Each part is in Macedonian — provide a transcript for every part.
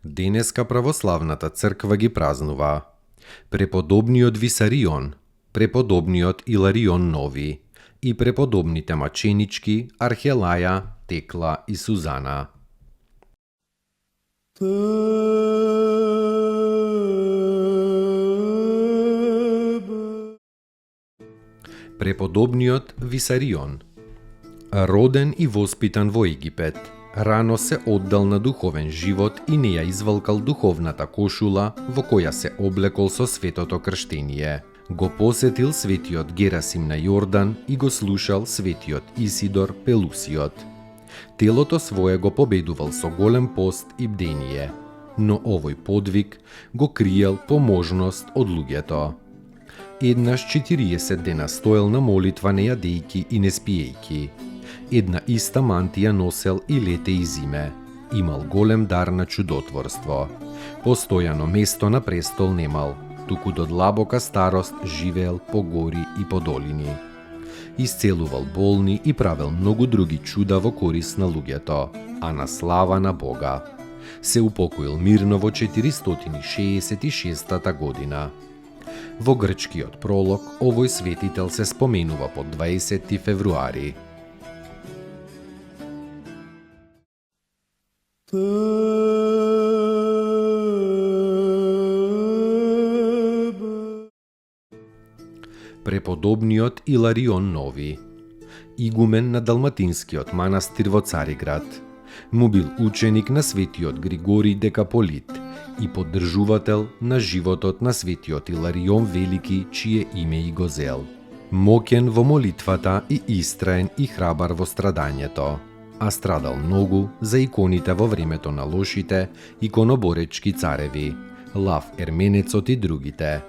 Денеска православната црква ги празнува преподобниот Висарион, преподобниот Иларион Нови и преподобните маченички Архелаја, Текла и Сузана. Преподобниот Висарион, роден и воспитан во Египет, рано се оддал на духовен живот и не ја извалкал духовната кошула во која се облекол со светото крштение. Го посетил светиот Герасим на Јордан и го слушал светиот Исидор Пелусиот. Телото свое го победувал со голем пост и бдение, но овој подвиг го криел по можност од луѓето. Еднаш 40 дена стоел на молитва не јадејки и не спиејки. Една иста мантија носел и лете и зиме. Имал голем дар на чудотворство. Постојано место на престол немал, туку до длабока старост живеел по гори и по долини. Исцелувал болни и правел многу други чуда во корис на луѓето, а на слава на Бога. Се упокоил мирно во 466 година. Во грчкиот пролог овој светител се споменува по 20 февруари. Преподобниот Иларион Нови, игумен на далматинскиот манастир во Цариград, му бил ученик на светиот Григорий Декаполит и поддржувател на животот на светиот Иларион Велики, чие име и го зел. Моќен во молитвата и истраен и храбар во страдањето, а страдал многу за иконите во времето на лошите иконоборечки цареви, Лав Ерменецот и другите.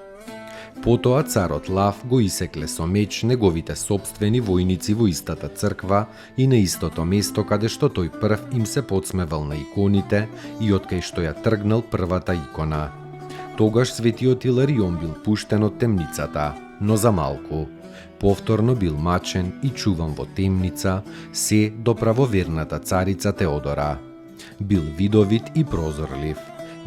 Потоа царот Лав го исекле со меч неговите собствени војници во истата црква и на истото место каде што тој прв им се подсмевал на иконите и откај што ја тргнал првата икона. Тогаш светиот Иларион бил пуштен од темницата, но за малку. Повторно бил мачен и чуван во темница се до правоверната царица Теодора. Бил видовит и прозорлив.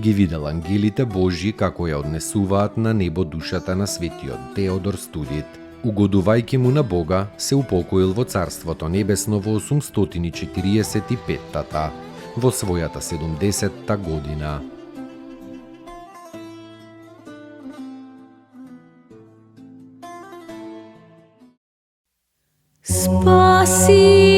Ги видел ангелите Божји како ја однесуваат на небо душата на светиот Теодор Студит. Угодувајќи му на Бога, се упокоил во Царството Небесно во 845-та, во својата 70-та година. Спаси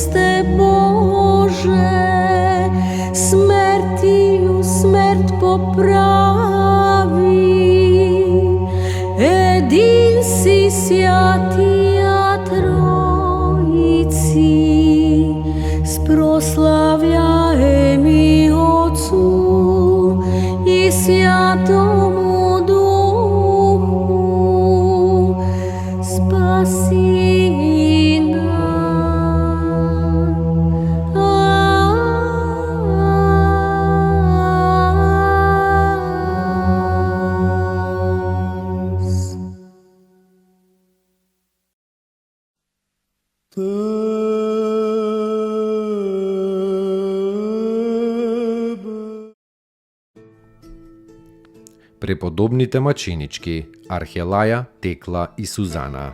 Христе Боже, смертiju смрт поправи. Един си святија Тројци, спрославляеми Отцу и Святому Духу, спаси Преподобните маченички Архелаја, Текла и Сузана,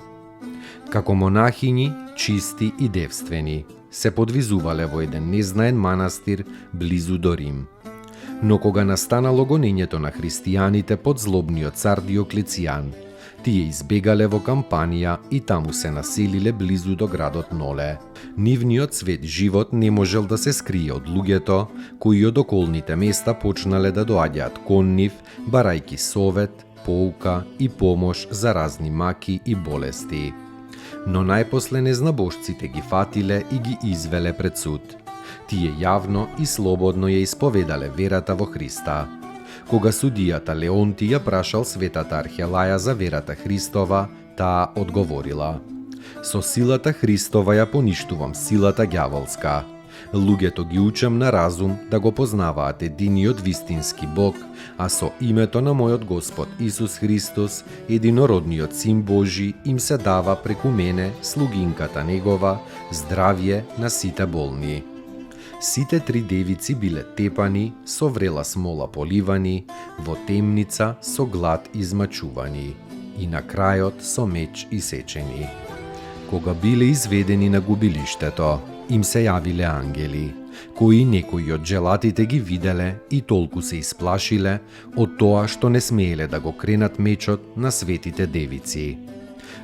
како монахињи, чисти и девствени, се подвизувале во еден незнаен манастир близу до Рим. Но кога настанало гонењето на христијаните под злобниот цар Диоклецијан, тие избегале во Кампанија и таму се населиле близу до градот Ноле. Нивниот свет живот не можел да се скрие од луѓето, кои од околните места почнале да доаѓаат кон нив, барајки совет, поука и помош за разни маки и болести. Но најпосле незнабожците ги фатиле и ги извеле пред суд. Тие јавно и слободно ја исповедале верата во Христа. Кога судијата Леонти ја прашал светата Архелаја за верата Христова, таа одговорила: со силата Христова ја поништувам силата ѓаволска. Луѓето ги учам на разум да го познаваат единиот вистински Бог, а со името на мојот Господ Исус Христос, единородниот Син Божи, им се дава преку мене, слугинката Негова, здравје на сите болни. Сите три девици биле тепани, со врела смола поливани, во темница со глад измачувани и на крајот со меч исечени. Кога биле изведени на губилиштето, им се јавиле ангели, кои некои од джелатите ги виделе и толку се исплашиле од тоа што не смееле да го кренат мечот на светите девици.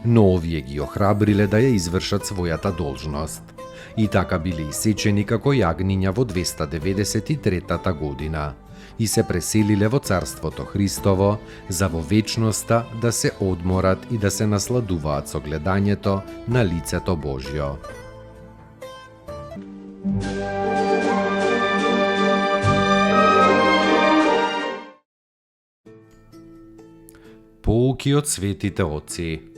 Но овие ги охрабриле да ја извршат својата должност. И така биле исечени како јагниња во 293 година и се преселиле во Царството Христово за во вечноста да се одморат и да се насладуваат со гледањето на лицето Божјо. Поуки од светите отци.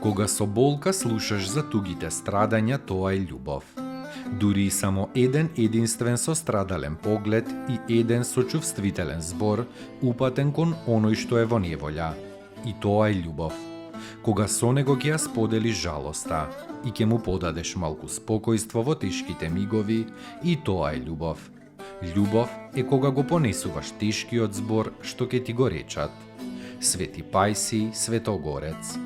Кога со болка слушаш за тугите страдања, тоа е љубов. Дури и само еден единствен сострадален поглед и еден сочувствителен збор упатен кон оној што е во неволја. И тоа е љубов. Кога со него ќе ја споделиш жалоста и ќе му подадеш малку спокојство во тешките мигови, и тоа е љубов. Љубов е кога го понесуваш тешкиот збор што ќе ти го речат. Свети Пајси Светогорец.